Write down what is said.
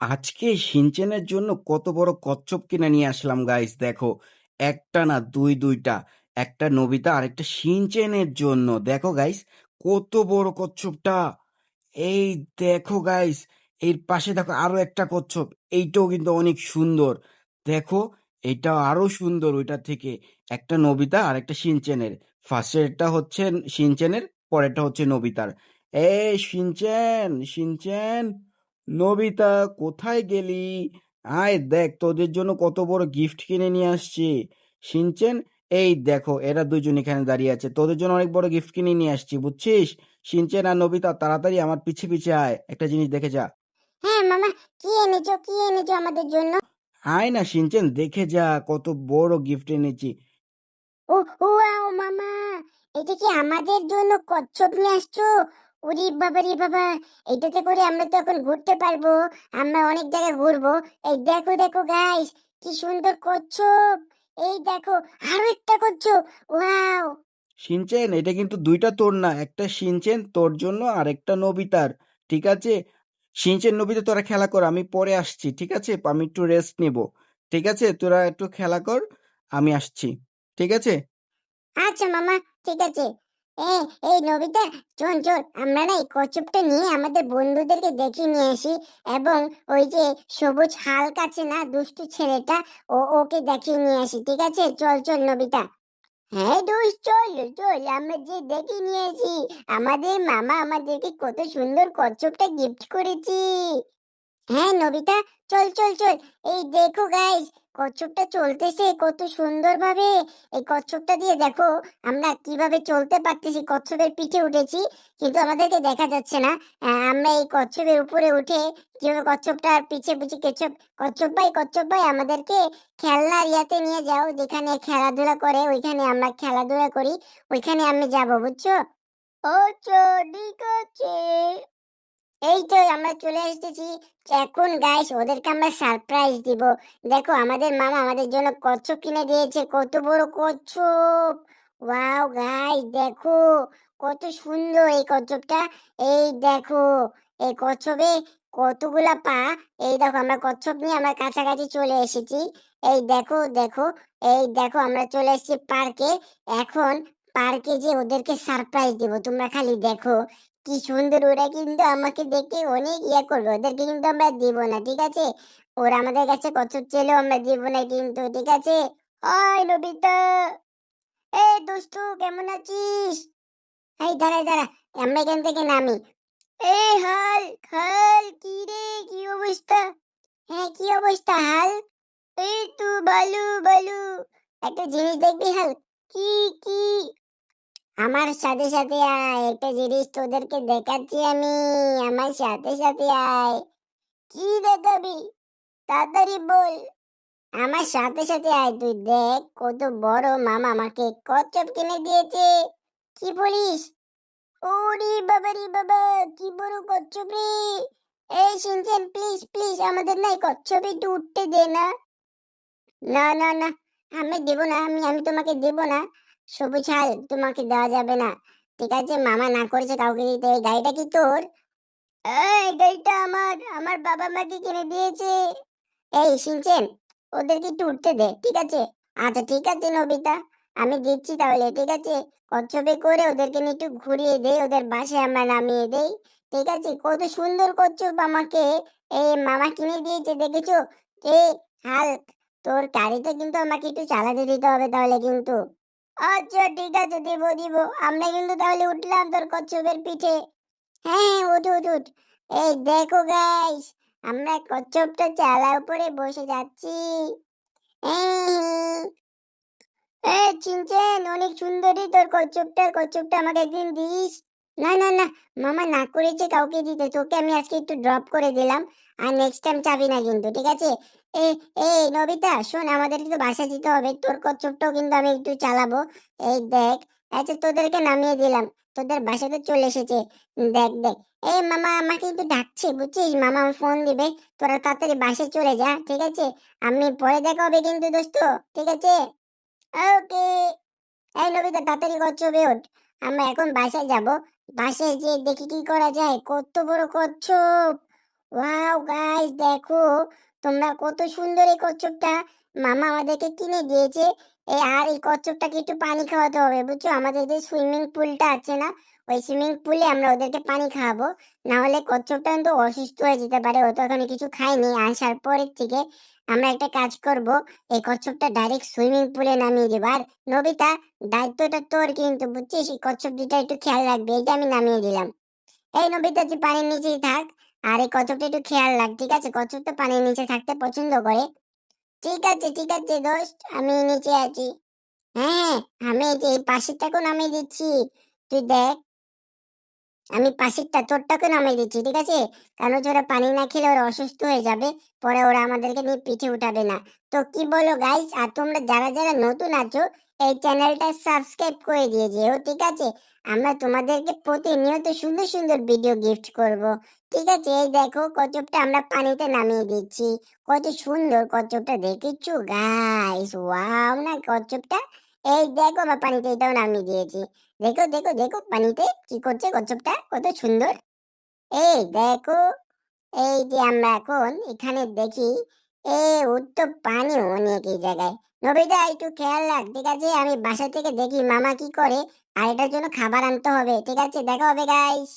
আজকে সিনচেনের জন্য কত বড় কচ্ছপ কিনে নিয়ে আসলাম গাইস, দেখো। একটা না, দুইটা। একটা নবিতা আর একটা সিনচেনের জন্য। দেখো গাইস, কত বড় কচ্ছপটা। এই দেখো গাইস, এর পাশে দেখো আরো একটা কচ্ছপ। এইটাও কিন্তু অনেক সুন্দর। দেখো, এটা আরো সুন্দর ওইটা থেকে। একটা নবিতা আর একটা সিনচেনের। ফার্স্টেরটা হচ্ছে সিনচেনের, পরেরটা হচ্ছে নবিতার। এই সিনচেন, সিনচেন, নবিতা, কোথায় গেলি? আয় দেখ, তোদের জন্য কত বড় গিফট কিনে নিয়ে আসছি। সিনচেন, এই দেখো, এরা দুজন এখানে দাঁড়িয়ে আছে। তোদের জন্য অনেক বড় গিফট কিনে নিয়ে আসছি, বুঝছিস? সিনচেন আর নবিতা, তাড়াতাড়ি আমার পিছে পিছে আয়, একটা জিনিস দেখে যা। হ্যাঁ মামা, কি এনেছো আমাদের জন্য? আয় না সিনচেন, দেখে যা কত বড় গিফট এনেছি। ও ওয়াও মামা, এটা কি আমাদের জন্য কচ্ছপ নিয়ে আসছো? ওরে বাবা রে বাবা, এটাতে করে আমরা তো এখন ঘুরতে পারবো। আমরা অনেক জায়গায় ঘুরবো। এই দেখো দেখো গাইস, কি সুন্দর কচ্ছপ। এই দেখো, আরো একটা কচ্ছপ। ওয়াও। সিনচেন, এটা কিন্তু দুইটা তোর না, একটা সিনচেন তোর জন্য আর একটা নবিতার। ঠিক আছে? সিনচেন নবিতা, তোরা খেলা কর, আমি পরে আসছি। ঠিক আছে? আমি একটু রেস্ট নিব। ঠিক আছে, তোরা একটু খেলা কর, আমি আসছি। ঠিক আছে? আচ্ছা মামা, ঠিক আছে। এ এই নবিতা, চল চল, আমরা না এই কচ্ছপটা নিয়ে আমাদের বন্ধুদেরকে দেখিয়ে নিয়ে আসি। এবং ওই যে সবুজ হালক আছে না, দুষ্টু ছেলেটা, ওকে দেখিয়ে নিয়ে আসি। ঠিক আছে, চল চল নবিতা। হ্যাঁ দোস্ত, চল চল, আমরা যে দেখে নিয়েছি। আমাদের মামা আমাদেরকে কত সুন্দর কচ্ছপটা গিফট করেছি। হ্যাঁ নবিতা, চল চল চল। এই দেখো গাইস, কচ্ছপটা চলতেছে কত সুন্দর ভাবে। এই কচ্ছপটা দিয়ে দেখো আমরা কিভাবে চলতে পারতেছি। কচ্ছপের পিঠে উঠেছি, কিন্তু আমাদেরকে দেখা যাচ্ছে না। আমরা এই কচ্ছপের উপরে উঠে কিভাবে কচ্ছপটার পিছে পিছে কেছপ। কচ্ছপ ভাই আমাদেরকে খেলনার ইয়াতে নিয়ে যাও, যেখানে খেলাধুলা করে ওইখানে আমরা খেলাধুলা করি। ওইখানে আমি যাবো, বুঝছো? আচ্ছা, ঠিক আছে। এই তো আমরা চলে এসেছি। এখন গাইস, ওদেরকে আমরা সারপ্রাইজ দিব। দেখো, আমাদের মামা আমাদের জন্য কচ্ছপ কিনে দিয়েছে, কত বড় কচ্ছপ। ওয়াও গাইস, দেখো কত সুন্দর এই কচ্ছপটা। এই দেখো, এই কচ্ছপে কতগুলা পা। এই দেখো, আমরা কচ্ছপ নিয়ে আমরা কাছাকাছি চলে এসেছি। এই দেখো দেখো, এই দেখো আমরা চলে এসেছি পার্কে। এখন পার্কে যে ওদেরকে সারপ্রাইজ দিব, তোমরা খালি দেখো কি সুন্দর। ওরা কিন্তু আমাকে দেখে অনেক ইয়া করবে, ওদেরকে কিন্তু আমরা দিব না, ঠিক আছে? ওরা আমাদের কাছে কচ্ছপ চেলেও আমরা দিব না কিন্তু, ঠিক আছে? ওই নবিতা, এই দুষ্টু, কেমন আছিস? এই দাঁড়া দাঁড়া, আমরা এখান থেকে নামি। এই হাল, হাল কি রে, কি অবস্থা? হ্যাঁ, কি অবস্থা হাল? এই তো ভালো ভালো। একটা জিনিস দেখবি হাল? কি? কি? আমার সাথে সাথে আয়, একটা জিনিস তোদেরকে দেখাচ্ছি আমি। আমার সাথে সাথে আয়। কি দেখাবি? তাড়াতাড়ি বল। আমার সাথে সাথে আয়, তুই দেখ কত বড় মামা আমাকে কচ্ছপ কিনে দিয়েছে। কি বলিস? ওরে বাবা রে বাবা, কি বড় কচ্ছপ রে! এই শিনচেন, প্লিজ প্লিজ, আমাদের না এই কচ্ছপে একটু উঠতে দে না। না না না, আমি দেব না, আমি তোমাকে দেব না। সবুজ হাল, তোমাকে দেওয়া যাবে না। ঠিক আছে, মামা না করেছে কাউকে দিতে। এই গাড়িটা কি তোর? এই গাড়িটা আমার, আমার বাবা মাকে কিনে দিয়েছে। এই শিনচেন, ওদেরকে একটু উঠতে দে, ঠিক আছে? আচ্ছা ঠিক আছে নবিতা, আমি দিচ্ছি তাহলে, ঠিক আছে? কচ্ছপে করে ওদেরকে নিয়ে একটু ঘুরিয়ে দেই, ওদের বাসায় আমরা নামিয়ে দেই। ঠিক আছে, কত সুন্দর কচ্ছপ আমাকে এই মামা কিনে দিয়েছে, দেখেছো? এই হাল্ক, তোর গাড়িটা কিন্তু আমাকে একটু চালাতে দিতে হবে তাহলে কিন্তু। আচ্ছা ঠিক আছে, দিব দিব। আমরা কিন্তু তাহলে উঠলাম তোর কচ্ছপের পিঠে। হ্যাঁ, উঠ উঠ উঠ। এই দেখো গাইস, আমরা কচ্ছপটা চালার উপরে বসে যাচ্ছি। এই, চিনচেন, অনেক সুন্দরী তোর কচ্ছপটা। কচ্ছপটা আমাকে একদিন দিস। না না না, মামা না করেছে কাউকে দিতে। তোকে আমি আজকে একটু ড্রপ করে দিলাম। আর নেক্সট টাইম চাবি না কিন্তু, ঠিক আছে? এ এই নবিতা শোন, আমাদেরকে তো বাসা যেতে হবে, তোর কচ্ছপটাও কিন্তু আমি একটু চালাবো। এই দেখ, আচ্ছা তোদেরকে নামিয়ে দিলাম, তোদের বাসাতে চলে এসেছে। দেখ দেখ। এই মামা আমাকে একটু ডাকছে, বুঝছিস? মামা আমার ফোন দিবে। তোরা তাড়াতাড়ি বাসে চলে যা, ঠিক আছে? আমি পরে দেখা হবে কিন্তু দোস্ত, ঠিক আছে? ওকে। এই নবিতা, তাড়াতাড়ি কচ্ছপে ওঠ। আমরা এখন বাসায় যাব। বাসায় যেয়ে দেখি কি করা যায়। কত বড় কচ্ছপ! ওয়াও গাইস, দেখো তোমরা কত সুন্দর এই কচ্ছপটা মামা আমাদেরকে কিনে দিয়েছে। আর এই কচ্ছপটাকে একটু পানি খাওয়াতে হবে, বুঝছো? আমাদের যে সুইমিং পুলটা আছে না, ওই সুইমিং পুলে আমরা ওদেরকে পানি খাওয়াবো। না হলে কচ্ছপটা কিন্তু অসুস্থ হয়ে যেতে পারে, ও তো এখনো কিছু খায়নি। আসার পরের থেকে আমরা একটা কাজ করব, এই কচ্ছপটা ডাইরেক্ট সুইমিং পুলে নামিয়ে দেবো। আর নবিতা, দায়িত্বটা তোর কিন্তু, বুঝছিস? এই কচ্ছপ দুটা একটু খেয়াল রাখবি, এইটা আমি নামিয়ে দিলাম। এই নবিতা, তুই পানির নিচেই থাক, আর এই কচ্ছপটা একটু খেয়াল রাখ, ঠিক আছে? কচ্ছপ তো পানির নিচে থাকতে পছন্দ করে। ঠিক আছে দোস্ত, আমি নিচে আছি। হ্যাঁ, আমি এই যে এই পাশেরটাকেও নামিয়ে দিচ্ছি, তুই দেখ। আমি পাশেরটা তোরটাকে নামিয়ে দিচ্ছি, ঠিক আছে? কারণ হচ্ছে ওরা পানি না খেলে ওরা অসুস্থ হয়ে যাবে, পরে ওরা আমাদেরকে নিয়ে পিঠে উঠাবে না। তো কি বলো গাইস? আর তোমরা যারা যারা নতুন আছো, এই চ্যানেলটা সাবস্ক্রাইব করে দিয়ে যেও, ঠিক আছে? আমরা তোমাদেরকে প্রতিনিয়ত সুন্দর সুন্দর ভিডিও গিফট করব, ঠিক আছে? এই দেখো কচ্ছপটা আমরা পানিতে নামিয়ে দিচ্ছি। কত সুন্দর কচ্ছপটা, দেখেছো গাইস? ওয়াও না কচ্ছপটা? এই দেখো আমরা পানিতে এটাও নামিয়ে দিয়েছি। দেখো দেখো দেখো পানিতে কি করছে কচ্ছপটা, কত সুন্দর। এই দেখো, এই যে আমরা এখন এখানে দেখি, ওর তো পানি অনেক এই জায়গায়। নবিতা, একটু খেয়াল রাখ, ঠিক আছে? আমি বাসা থেকে দেখি মামা কি করে, আর এটার জন্য খাবার আনতে হবে, ঠিক আছে? দেখা হবে গাইস।